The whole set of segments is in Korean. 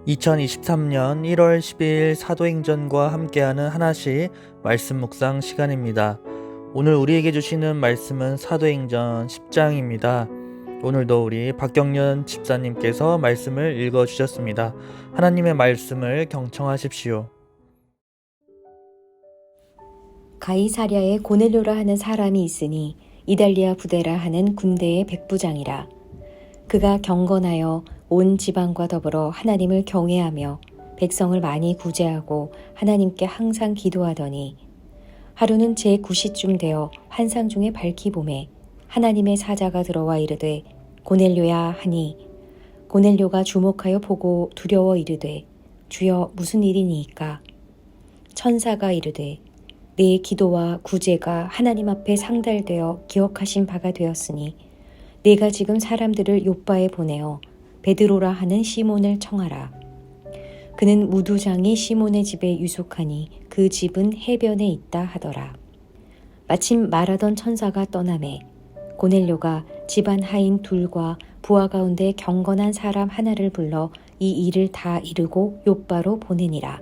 2023년 1월 12일 사도행전과 함께하는 하나씩 말씀 묵상 시간입니다. 오늘 우리에게 주시는 말씀은 사도행전 10장입니다. 오늘도 우리 박경련 집사님께서 말씀을 읽어주셨습니다. 하나님의 말씀을 경청하십시오. 가이사랴에 고넬료라 하는 사람이 있으니 이달리아 부대라 하는 군대의 백부장이라. 그가 경건하여 온 지방과 더불어 하나님을 경외하며 백성을 많이 구제하고 하나님께 항상 기도하더니, 하루는 제9시쯤 되어 환상 중에 밝히 보매 하나님의 사자가 들어와 이르되 고넬료야 하니, 고넬료가 주목하여 보고 두려워 이르되 주여 무슨 일이니이까? 천사가 이르되 내 기도와 구제가 하나님 앞에 상달되어 기억하신 바가 되었으니 내가 지금 사람들을 욥바에 보내어 베드로라 하는 시몬을 청하라. 그는 무두장이 시몬의 집에 유숙하니 그 집은 해변에 있다 하더라. 마침 말하던 천사가 떠나매 고넬료가 집안 하인 둘과 부하 가운데 경건한 사람 하나를 불러 이 일을 다 이루고 욥바로 보내니라.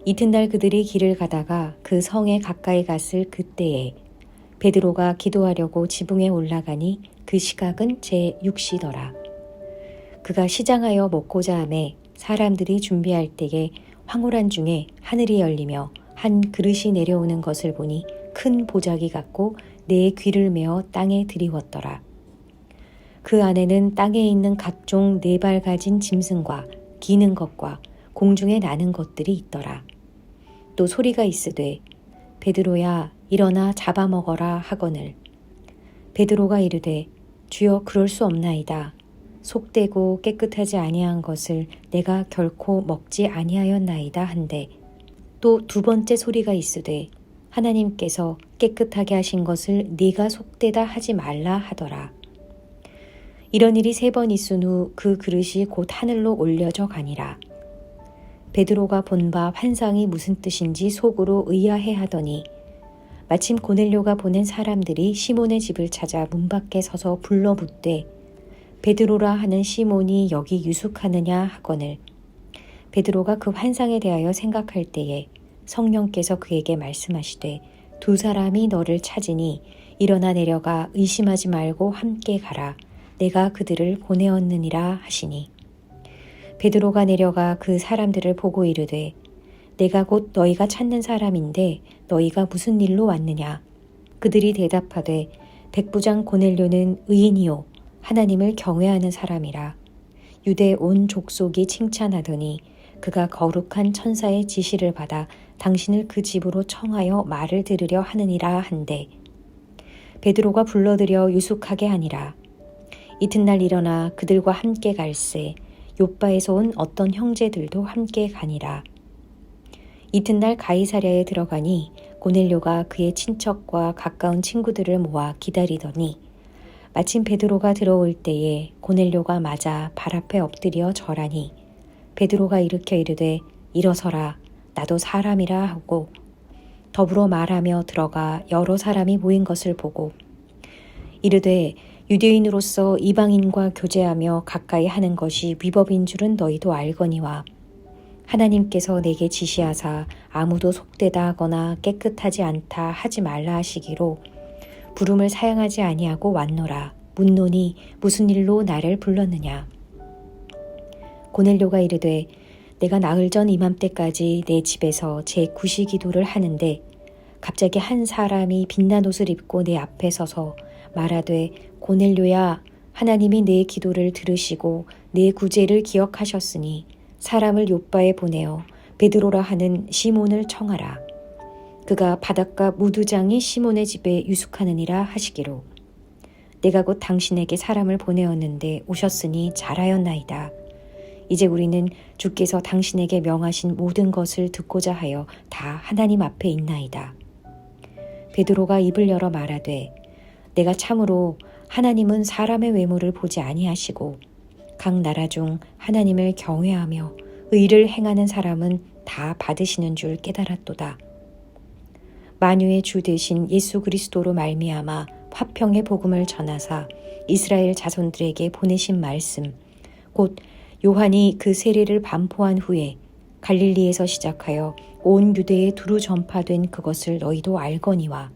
이튿날 그들이 길을 가다가 그 성에 가까이 갔을 그때에 베드로가 기도하려고 지붕에 올라가니 그 시각은 제6시더라. 그가 시장하여 먹고자 하매 사람들이 준비할 때에 황홀한 중에 하늘이 열리며 한 그릇이 내려오는 것을 보니 큰 보자기 같고 내 귀를 메어 땅에 들이웠더라. 그 안에는 땅에 있는 각종 네 발 가진 짐승과 기는 것과 공중에 나는 것들이 있더라. 또 소리가 있으되 베드로야 일어나 잡아먹어라 하거늘. 베드로가 이르되 주여 그럴 수 없나이다. 속되고 깨끗하지 아니한 것을 내가 결코 먹지 아니하였나이다 한데, 또 두 번째 소리가 있으되 하나님께서 깨끗하게 하신 것을 네가 속되다 하지 말라 하더라. 이런 일이 3번 있은 후 그 그릇이 곧 하늘로 올려져 가니라. 베드로가 본 바 환상이 무슨 뜻인지 속으로 의아해 하더니, 마침 고넬료가 보낸 사람들이 시몬의 집을 찾아 문 밖에 서서 불러 묻되 베드로라 하는 시몬이 여기 유숙하느냐 하거늘. 베드로가 그 환상에 대하여 생각할 때에 성령께서 그에게 말씀하시되 두 사람이 너를 찾으니 일어나 내려가 의심하지 말고 함께 가라. 내가 그들을 보내었느니라 하시니, 베드로가 내려가 그 사람들을 보고 이르되 내가 곧 너희가 찾는 사람인데 너희가 무슨 일로 왔느냐? 그들이 대답하되 백부장 고넬료는 의인이요 하나님을 경외하는 사람이라. 유대 온 족속이 칭찬하더니 그가 거룩한 천사의 지시를 받아 당신을 그 집으로 청하여 말을 들으려 하느니라 한데, 베드로가 불러들여 유숙하게 하니라. 이튿날 일어나 그들과 함께 갈새 욥바에서 온 어떤 형제들도 함께 가니라. 이튿날 가이사랴에 들어가니 고넬료가 그의 친척과 가까운 친구들을 모아 기다리더니, 마침 베드로가 들어올 때에 고넬료가 맞아 발 앞에 엎드려 절하니 베드로가 일으켜 이르되 일어서라 나도 사람이라 하고 더불어 말하며 들어가 여러 사람이 모인 것을 보고 이르되 유대인으로서 이방인과 교제하며 가까이 하는 것이 위법인 줄은 너희도 알거니와 하나님께서 내게 지시하사 아무도 속되다 하거나 깨끗하지 않다 하지 말라 하시기로 부름을 사양하지 아니하고 왔노라. 묻노니 무슨 일로 나를 불렀느냐? 고넬료가 이르되 내가 나흘 전 이맘때까지 내 집에서 제9시 기도를 하는데 갑자기 한 사람이 빛난 옷을 입고 내 앞에 서서 말하되 고넬료야 하나님이 내 기도를 들으시고 내 구제를 기억하셨으니 사람을 욥바에 보내어 베드로라 하는 시몬을 청하라. 그가 바닷가 무두장이 시몬의 집에 유숙하느니라 하시기로 내가 곧 당신에게 사람을 보내었는데 오셨으니 잘하였나이다. 이제 우리는 주께서 당신에게 명하신 모든 것을 듣고자 하여 다 하나님 앞에 있나이다. 베드로가 입을 열어 말하되 내가 참으로 하나님은 사람의 외모를 보지 아니하시고 각 나라 중 하나님을 경외하며 의를 행하는 사람은 다 받으시는 줄 깨달았도다. 만유의 주 되신 예수 그리스도로 말미암아 화평의 복음을 전하사 이스라엘 자손들에게 보내신 말씀 곧 요한이 그 세례를 반포한 후에 갈릴리에서 시작하여 온 유대에 두루 전파된 그것을 너희도 알거니와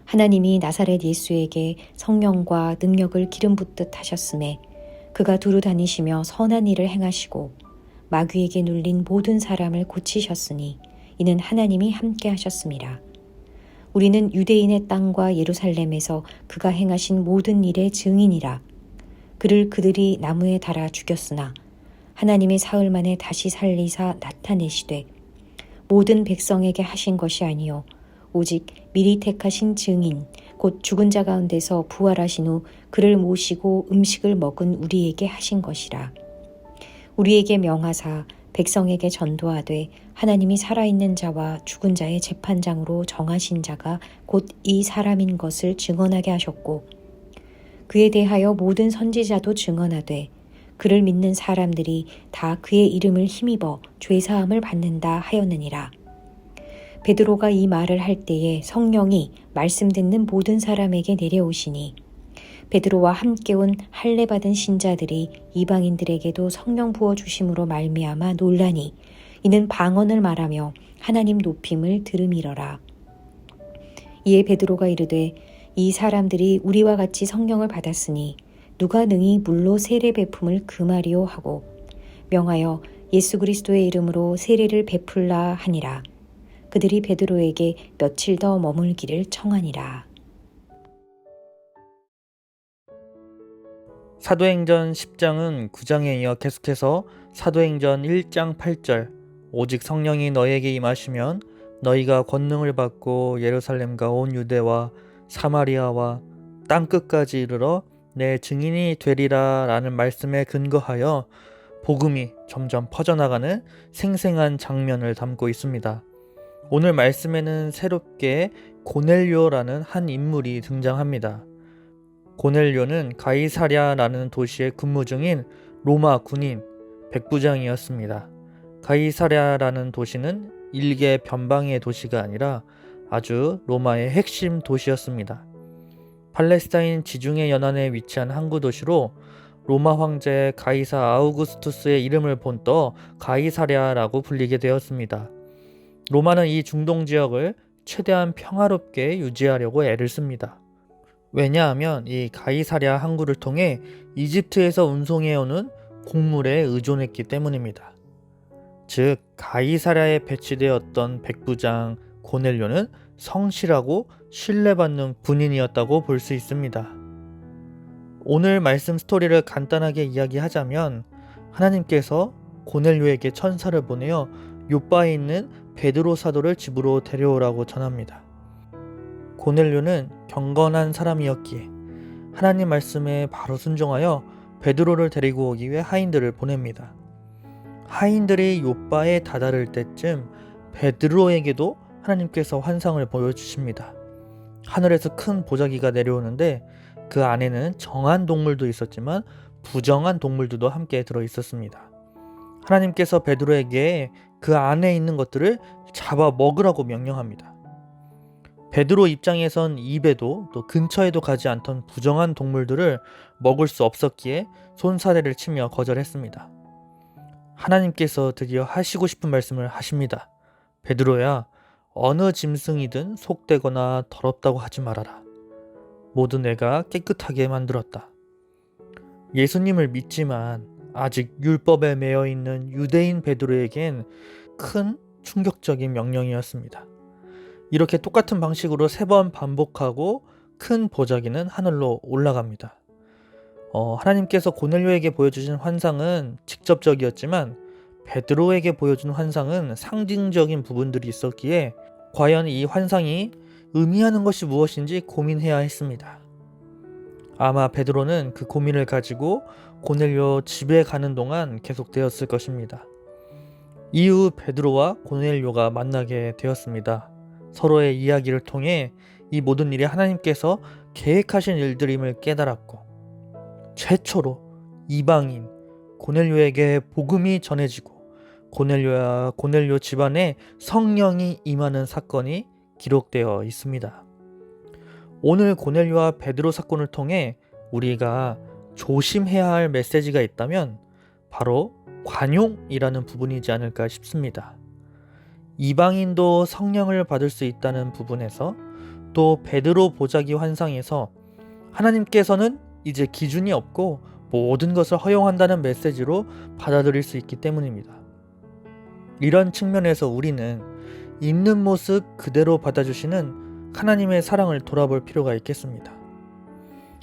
하나님이 나사렛 예수에게 성령과 능력을 기름 붓듯 하셨음에 그가 두루 다니시며 선한 일을 행하시고 마귀에게 눌린 모든 사람을 고치셨으니 이는 하나님이 함께 하셨음이라. 우리는 유대인의 땅과 예루살렘에서 그가 행하신 모든 일의 증인이라. 그를 그들이 나무에 달아 죽였으나 하나님의 사흘 만에 다시 살리사 나타내시되 모든 백성에게 하신 것이 아니요 오직 미리 택하신 증인 곧 죽은 자 가운데서 부활하신 후 그를 모시고 음식을 먹은 우리에게 하신 것이라. 우리에게 명하사 백성에게 전도하되 하나님이 살아있는 자와 죽은 자의 재판장으로 정하신 자가 곧 이 사람인 것을 증언하게 하셨고 그에 대하여 모든 선지자도 증언하되 그를 믿는 사람들이 다 그의 이름을 힘입어 죄사함을 받는다 하였느니라. 베드로가 이 말을 할 때에 성령이 말씀 듣는 모든 사람에게 내려오시니 베드로와 함께 온 할례 받은 신자들이 이방인들에게도 성령 부어 주심으로 말미암아 놀라니 이는 방언을 말하며 하나님 높임을 들음이러라. 이에 베드로가 이르되 이 사람들이 우리와 같이 성령을 받았으니 누가 능히 물로 세례 베품을 금하리요 하고 명하여 예수 그리스도의 이름으로 세례를 베풀라 하니라. 그들이 베드로에게 며칠 더 머물기를 청하니라. 사도행전 10장은 9장에 이어 계속해서 사도행전 1장 8절 오직 성령이 너희에게 임하시면 너희가 권능을 받고 예루살렘과 온 유대와 사마리아와 땅끝까지 이르러 내 증인이 되리라 라는 말씀에 근거하여 복음이 점점 퍼져나가는 생생한 장면을 담고 있습니다. 오늘 말씀에는 새롭게 고넬료라는 한 인물이 등장합니다. 고넬료는 가이사랴라는 도시에 근무 중인 로마 군인 백부장이었습니다. 가이사랴라는 도시는 일개 변방의 도시가 아니라 아주 로마의 핵심 도시였습니다. 팔레스타인 지중해 연안에 위치한 항구 도시로 로마 황제 가이사 아우구스투스의 이름을 본떠 가이사랴라고 불리게 되었습니다. 로마는 이 중동 지역을 최대한 평화롭게 유지하려고 애를 씁니다. 왜냐하면 이 가이사랴 항구를 통해 이집트에서 운송해오는 곡물에 의존했기 때문입니다. 즉 가이사랴에 배치되었던 백부장 고넬료는 성실하고 신뢰받는 군인이었다고 볼 수 있습니다. 오늘 말씀 스토리를 간단하게 이야기하자면 하나님께서 고넬료에게 천사를 보내어 요바에 있는 베드로 사도를 집으로 데려오라고 전합니다. 고넬료는 경건한 사람이었기에 하나님 말씀에 바로 순종하여 베드로를 데리고 오기 위해 하인들을 보냅니다. 하인들이 요바에 다다를 때쯤 베드로에게도 하나님께서 환상을 보여주십니다. 하늘에서 큰 보자기가 내려오는데 그 안에는 정한 동물도 있었지만 부정한 동물들도 함께 들어 있었습니다. 하나님께서 베드로에게 그 안에 있는 것들을 잡아 먹으라고 명령합니다. 베드로 입장에선 입에도 또 근처에도 가지 않던 부정한 동물들을 먹을 수 없었기에 손사래를 치며 거절했습니다. 하나님께서 드디어 하시고 싶은 말씀을 하십니다. 베드로야, 어느 짐승이든 속되거나 더럽다고 하지 말아라. 모두 내가 깨끗하게 만들었다. 예수님을 믿지만 아직 율법에 매여 있는 유대인 베드로에겐 큰 충격적인 명령이었습니다. 이렇게 똑같은 방식으로 3번 반복하고 큰 보자기는 하늘로 올라갑니다. 하나님께서 고넬료에게 보여주신 환상은 직접적이었지만 베드로에게 보여준 환상은 상징적인 부분들이 있었기에 과연 이 환상이 의미하는 것이 무엇인지 고민해야 했습니다. 아마 베드로는 그 고민을 가지고 고넬료 집에 가는 동안 계속되었을 것입니다. 이후 베드로와 고넬료가 만나게 되었습니다. 서로의 이야기를 통해 이 모든 일이 하나님께서 계획하신 일들임을 깨달았고 최초로 이방인 고넬료에게 복음이 전해지고 고넬료와 고넬료 집안에 성령이 임하는 사건이 기록되어 있습니다. 오늘 고넬료와 베드로 사건을 통해 우리가 조심해야 할 메시지가 있다면 바로 관용이라는 부분이지 않을까 싶습니다. 이방인도 성령을 받을 수 있다는 부분에서, 또 베드로 보자기 환상에서 하나님께서는 이제 기준이 없고 모든 것을 허용한다는 메시지로 받아들일 수 있기 때문입니다. 이런 측면에서 우리는 있는 모습 그대로 받아주시는 하나님의 사랑을 돌아볼 필요가 있겠습니다.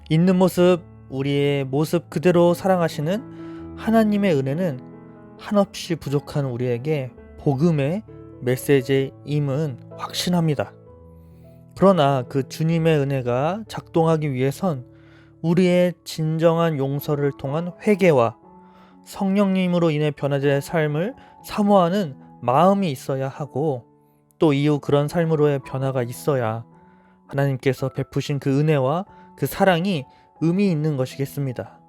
있는 모습, 우리의 모습 그대로 사랑하시는 하나님의 은혜는 한없이 부족한 우리에게 복음의 메시지임은 확신합니다. 그러나 그 주님의 은혜가 작동하기 위해선 우리의 진정한 용서를 통한 회개와 성령님으로 인해 변화될 삶을 사모하는 마음이 있어야 하고, 또 이후 그런 삶으로의 변화가 있어야 하나님께서 베푸신 그 은혜와 그 사랑이 의미 있는 것이겠습니다.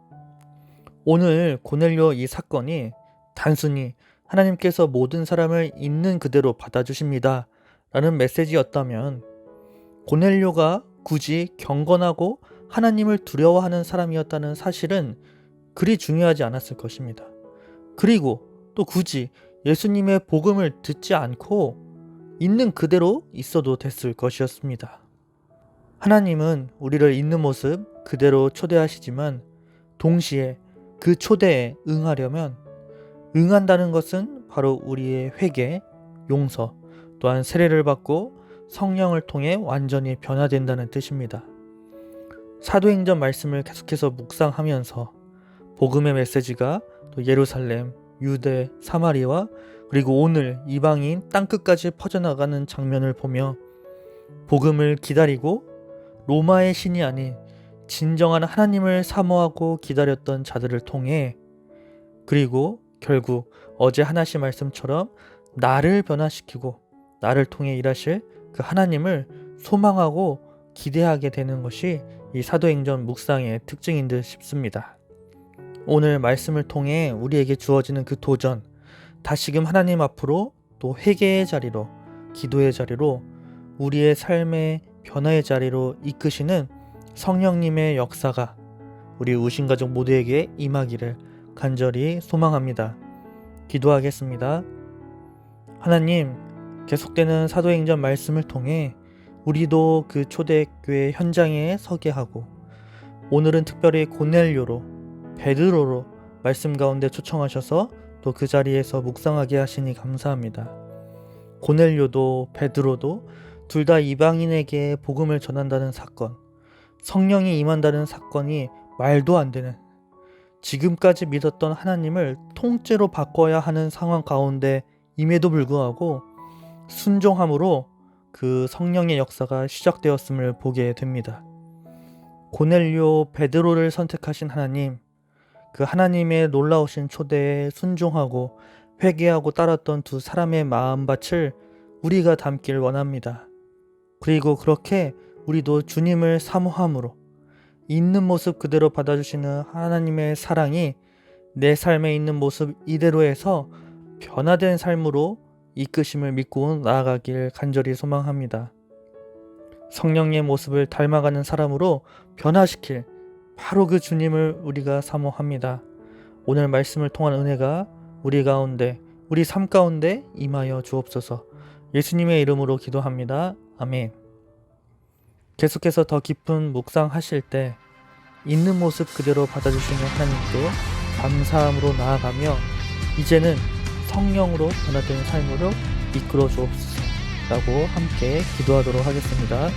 오늘 고넬료 이 사건이 단순히 하나님께서 모든 사람을 있는 그대로 받아주십니다 라는 메시지였다면, 고넬료가 굳이 경건하고 하나님을 두려워하는 사람이었다는 사실은 그리 중요하지 않았을 것입니다. 그리고 또 굳이 예수님의 복음을 듣지 않고 있는 그대로 있어도 됐을 것이었습니다. 하나님은 우리를 있는 모습 그대로 초대하시지만, 동시에 그 초대에 응하려면 응한다는 것은 바로 우리의 회개, 용서, 또한 세례를 받고 성령을 통해 완전히 변화된다는 뜻입니다. 사도행전 말씀을 계속해서 묵상하면서 복음의 메시지가 또 예루살렘, 유대, 사마리아, 그리고 오늘 이방인 땅끝까지 퍼져나가는 장면을 보며 복음을 기다리고 로마의 신이 아닌 진정한 하나님을 사모하고 기다렸던 자들을 통해, 그리고 결국 어제 하나씩 말씀처럼 나를 변화시키고 나를 통해 일하실 그 하나님을 소망하고 기대하게 되는 것이 이 사도행전 묵상의 특징인 듯 싶습니다. 오늘 말씀을 통해 우리에게 주어지는 그 도전, 다시금 하나님 앞으로 또 회개의 자리로, 기도의 자리로, 우리의 삶의 변화의 자리로 이끄시는 성령님의 역사가 우리 우신가족 모두에게 임하기를 간절히 소망합니다. 기도하겠습니다. 하나님, 계속되는 사도행전 말씀을 통해 우리도 그 초대교회 현장에 서게 하고, 오늘은 특별히 고넬료로, 베드로로 말씀 가운데 초청하셔서 또 그 자리에서 묵상하게 하시니 감사합니다. 고넬료도 베드로도 둘 다 이방인에게 복음을 전한다는 사건, 성령이 임한다는 사건이 말도 안 되는, 지금까지 믿었던 하나님을 통째로 바꿔야 하는 상황 가운데 임에도 불구하고 순종함으로 그 성령의 역사가 시작되었음을 보게 됩니다. 고넬료 베드로를 선택하신 하나님, 그 하나님의 놀라우신 초대에 순종하고 회개하고 따랐던 두 사람의 마음밭을 우리가 담길 원합니다. 그리고 그렇게 우리도 주님을 사모함으로 있는 모습 그대로 받아주시는 하나님의 사랑이 내 삶에 있는 모습 이대로에서 변화된 삶으로 이끄심을 믿고 나아가길 간절히 소망합니다. 성령의 모습을 닮아가는 사람으로 변화시킬 바로 그 주님을 우리가 사모합니다. 오늘 말씀을 통한 은혜가 우리 가운데, 우리 삶 가운데 임하여 주옵소서. 예수님의 이름으로 기도합니다. 아멘. 계속해서 더 깊은 묵상하실 때 있는 모습 그대로 받아주시는 하나님께 감사함으로 나아가며 이제는 성령으로 변화된 삶으로 이끌어 주옵소서 라고 함께 기도하도록 하겠습니다.